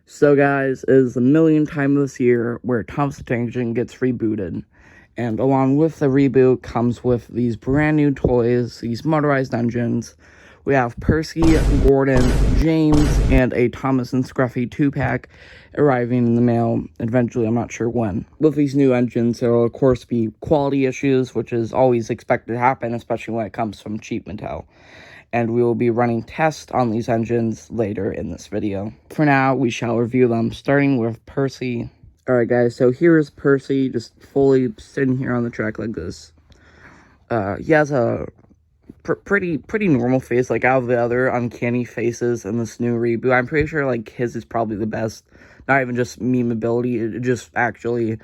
So guys, it is the millionth time this year where Thomas the Tank Engine gets rebooted. And along with the reboot comes with these brand new toys, these motorized engines. We have Percy, Gordon, James, and a Thomas and Scruffy 2-pack arriving in the mail eventually, I'm not sure when. With these new engines, there will of course be quality issues, which is always expected to happen, especially when it comes from cheap Mattel. And we will be running tests on these engines later in this video. For now, we shall review them, starting with Percy. Alright guys, so here's Percy, just fully sitting here on the track like this. He has a pretty normal face, like out of the other uncanny faces in this new reboot. I'm pretty sure, like, his is probably the best. Not even just memeability, it just actually,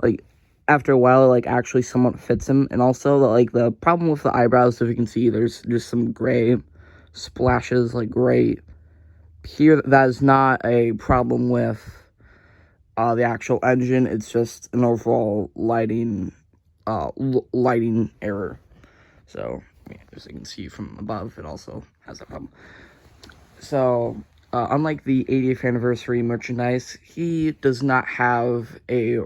like, after a while, like, actually somewhat fits him. And also, like, the problem with the eyebrows, if you can see, there's just some gray splashes, like, gray here. That is not a problem with the actual engine. It's just an overall lighting error. So, yeah, as you can see from above, it also has that problem. So, unlike the 80th anniversary merchandise, he does not have a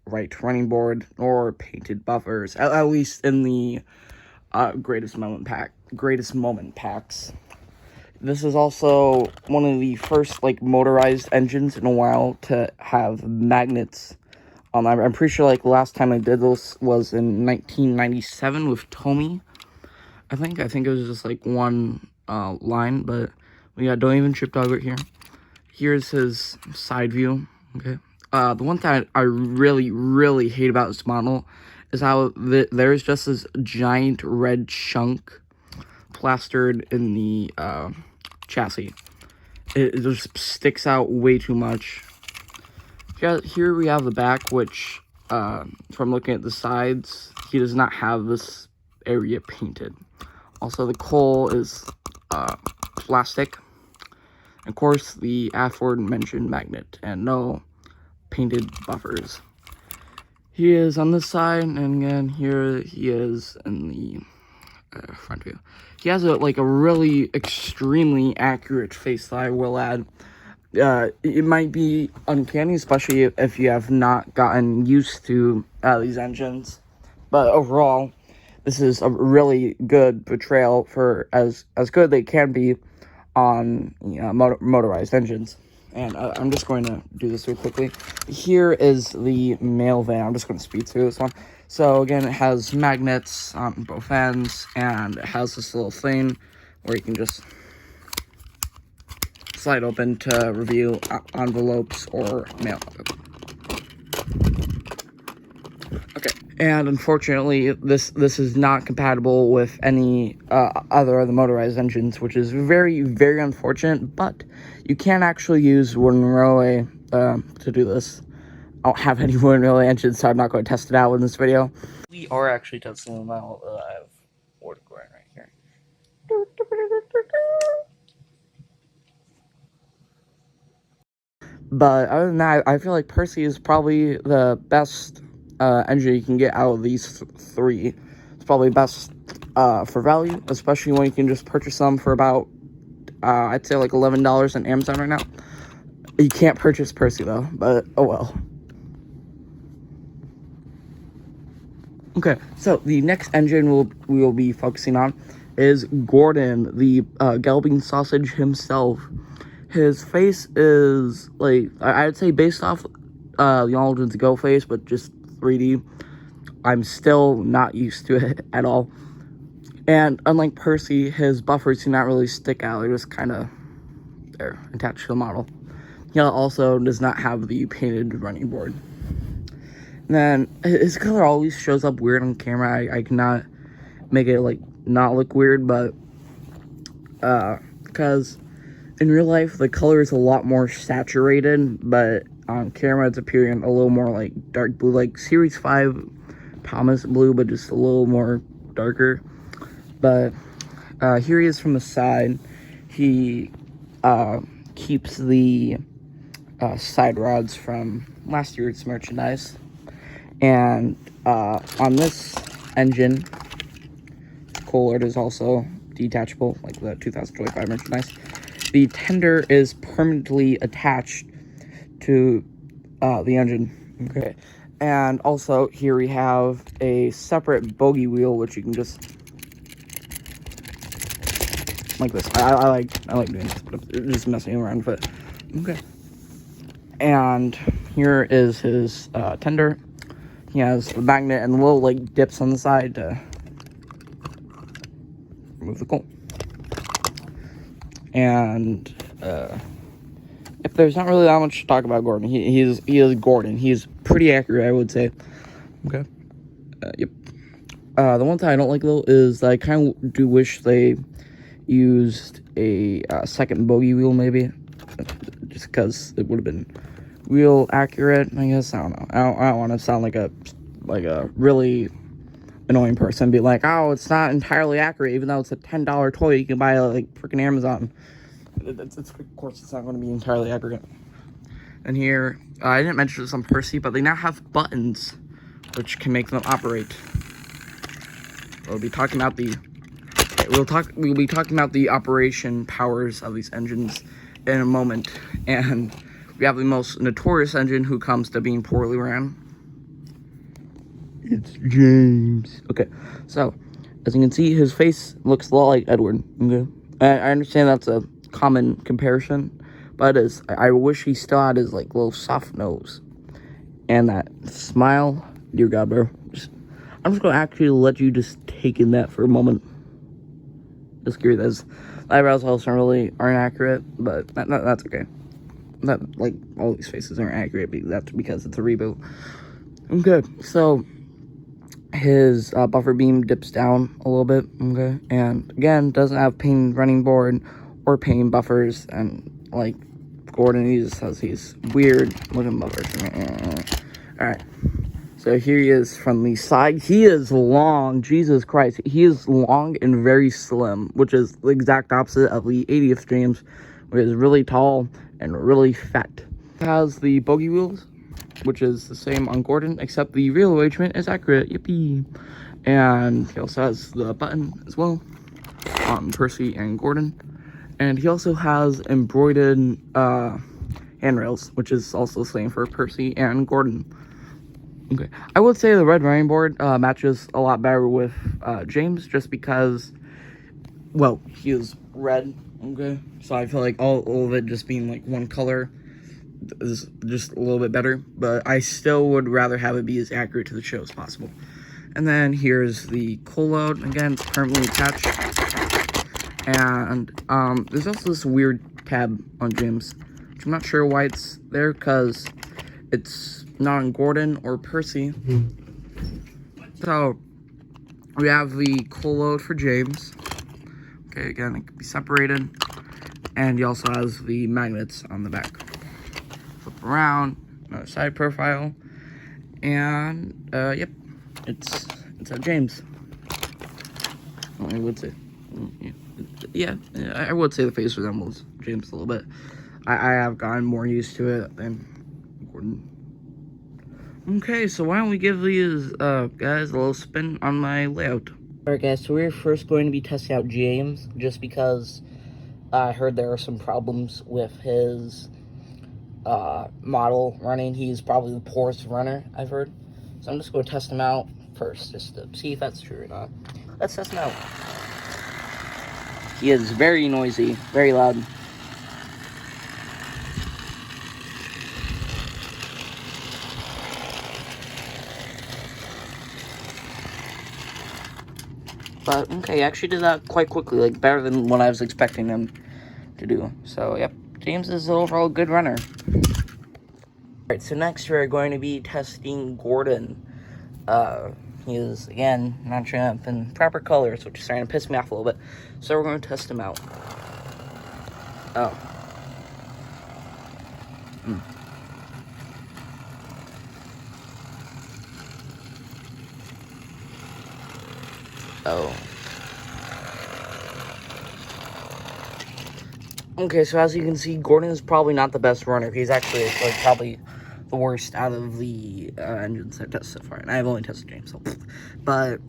right running board or painted buffers, at least in the greatest moment packs. This is also one of the first, like, motorized engines in a while to have magnets. I'm pretty sure, like, the last time I did this was in 1997 with Tommy. I think it was just, like, one line, but we got Don't Even Trip Dog right here. Here's his side view, okay? The one thing I really hate about this model is how there's just this giant red chunk plastered in the chassis. It just sticks out way too much. Here we have the back, which, from looking at the sides, he does not have this area painted. Also, the coal is plastic. Of course, the aforementioned magnet, and no painted buffers. He is on this side, and again, here he is in the front view. He has a really extremely accurate face that I will add. It might be uncanny, especially if you have not gotten used to these engines, but overall, this is a really good portrayal for as good they can be on motorized engines. And I'm just going to do this real quickly. Here is the mail van. I'm just going to speed through this one. So again, it has magnets on both ends, and it has this little thing where you can just slide open to reveal envelopes or mail. Okay, and unfortunately, this is not compatible with any other of the motorized engines, which is very unfortunate. But you can actually use wooden railway to do this. I don't have any wooden railway engines, so I'm not going to test it out in this video. We are actually testing them out. I have word going right here. But other than that, I feel like Percy is probably the best engine you can get out of these three. It's probably best for value, especially when you can just purchase them for about, I'd say like $11 on Amazon right now. You can't purchase Percy though, but oh well. Okay, so the next engine we will be focusing on is Gordon, the Gelbing sausage himself. His face is, like, I'd say based off the Aldrin's Go face, but just 3D. I'm still not used to it at all. And unlike Percy, his buffers do not really stick out. They're just kind of there, attached to the model. He also does not have the painted running board. And then his color always shows up weird on camera. I cannot make it, like, not look weird, but because in real life, the color is a lot more saturated, but on camera, it's appearing a little more, like, dark blue, like Series 5 Thomas blue, but just a little more darker. But here he is from the side. He keeps the side rods from last year's merchandise. And on this engine, coal is also detachable, like the 2025 merchandise. The tender is permanently attached to the engine. Okay, and also here we have a separate bogey wheel, which you can just like this. I like doing this, but I'm just messing around with it. Okay, and here is his tender. He has the magnet and the little like dips on the side to remove the coal. And if there's not really that much to talk about Gordon, he is Gordon. He's pretty accurate, I would say. Okay. Yep. The one thing I don't like though is I kind of do wish they used a second bogey wheel, maybe, just because it would have been real accurate. I guess I don't know. I don't want to sound like a really annoying person, be like, oh, it's not entirely accurate, even though it's a $10 toy you can buy at like freaking Amazon. Of course, it's not going to be entirely accurate. And here, I didn't mention this on Percy, but they now have buttons which can make them operate. We'll be talking about the operation powers of these engines in a moment, and we have the most notorious engine who comes to being poorly ran. It's James. Okay, so as you can see, his face looks a lot like Edward. Okay, I understand that's a common comparison, but it is. I wish he still had his like little soft nose and that smile. Dear God, bro. I'm just gonna actually let you just take in that for a moment. Just curious, as the eyebrows also aren't accurate, but that's okay. That, like, all these faces aren't accurate, that's because it's a reboot. Okay, so his buffer beam dips down a little bit. Okay, and again, doesn't have pane running board or pane buffers, and like Gordon, he just has these weird looking buffers. All right. So here he is from the side. He is long. Jesus Christ. He is long and very slim, which is the exact opposite of the 80th James, which is really tall and really fat. It has the bogey wheels, which is the same on Gordon, except the real arrangement is accurate. Yippee. And he also has the button as well on Percy and Gordon. And he also has embroidered handrails, which is also the same for Percy and Gordon. Okay, I would say the red running board matches a lot better with James, just because, well, he is red, okay? So I feel like all of it just being like one color is just a little bit better, but I still would rather have it be as accurate to the show as possible. And then here's the coal load. Again, it's permanently attached. And there's also this weird tab on James, which I'm not sure why it's there, because it's not on Gordon or Percy. So we have the coal load for James. Okay, again, it can be separated. And he also has the magnets on the back. Flip around, another side profile. And yep, it's a James. I would say, yeah, I would say the face resembles James a little bit. I have gotten more used to it than Gordon. Okay, so why don't we give these guys a little spin on my layout. Alright guys, so we're first going to be testing out James, just because I heard there are some problems with his model running. He's probably the poorest runner, I've heard. So I'm just going to test him out first, just to see if that's true or not. Let's test him out. He is very noisy, very loud. But, okay, he actually did that quite quickly, like, better than what I was expecting him to do. So, yep, James is an overall good runner. Alright, so next we're going to be testing Gordon. He is, again, not showing up in proper colors, which is starting to piss me off a little bit. So we're going to test him out. Oh. Oh. Okay, so as you can see, Gordon is probably not the best runner. He's actually like probably the worst out of the engines I've tested so far, and I've only tested James. So. But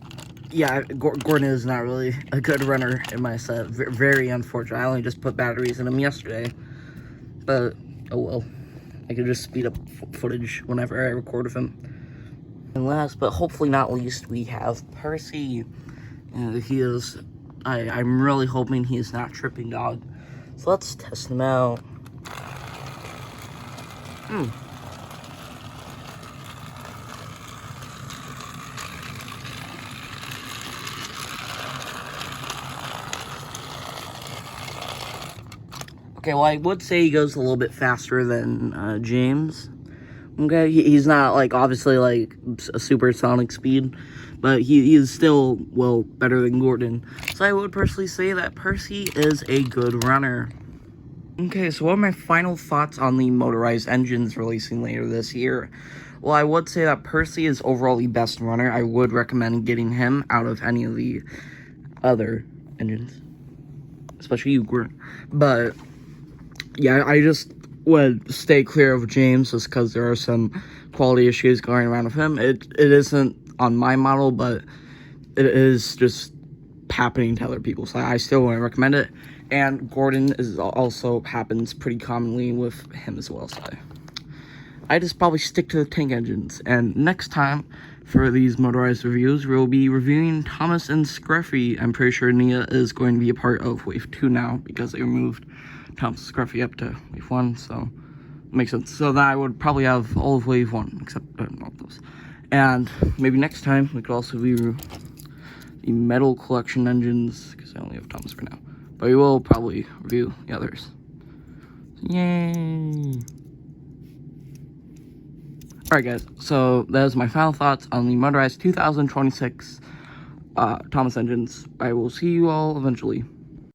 yeah, Gordon is not really a good runner in my set. Very unfortunate. I only just put batteries in him yesterday, but oh well. I could just speed up footage whenever I record with him. And last, but hopefully not least, we have Percy. He is, I'm really hoping he is not tripping dog. So let's test him out. Okay, well, I would say he goes a little bit faster than James. Okay, he's not, like, obviously, like, a supersonic speed, but he is still, well, better than Gordon. So I would personally say that Percy is a good runner. Okay, so what are my final thoughts on the motorized engines releasing later this year? Well, I would say that Percy is overall the best runner. I would recommend getting him out of any of the other engines, especially you, Gordon. But yeah, I just would stay clear of James just because there are some quality issues going around with him. It isn't on my model, but it is just happening to other people, so I still want to recommend it. And Gordon is also happens pretty commonly with him as well, so I just probably stick to the tank engines. And next time for these motorized reviews, we'll be reviewing Thomas and Scruffy. I'm pretty sure Nia is going to be a part of Wave 2 now because they removed Thomas and Scruffy up to Wave 1, so it makes sense. So then I would probably have all of Wave 1, except all of those. And maybe next time we could also review the metal collection engines, because I only have Thomas for now. But we will probably review the others. Yay! Alright guys, so that is my final thoughts on the Motorized 2026 Thomas engines. I will see you all eventually.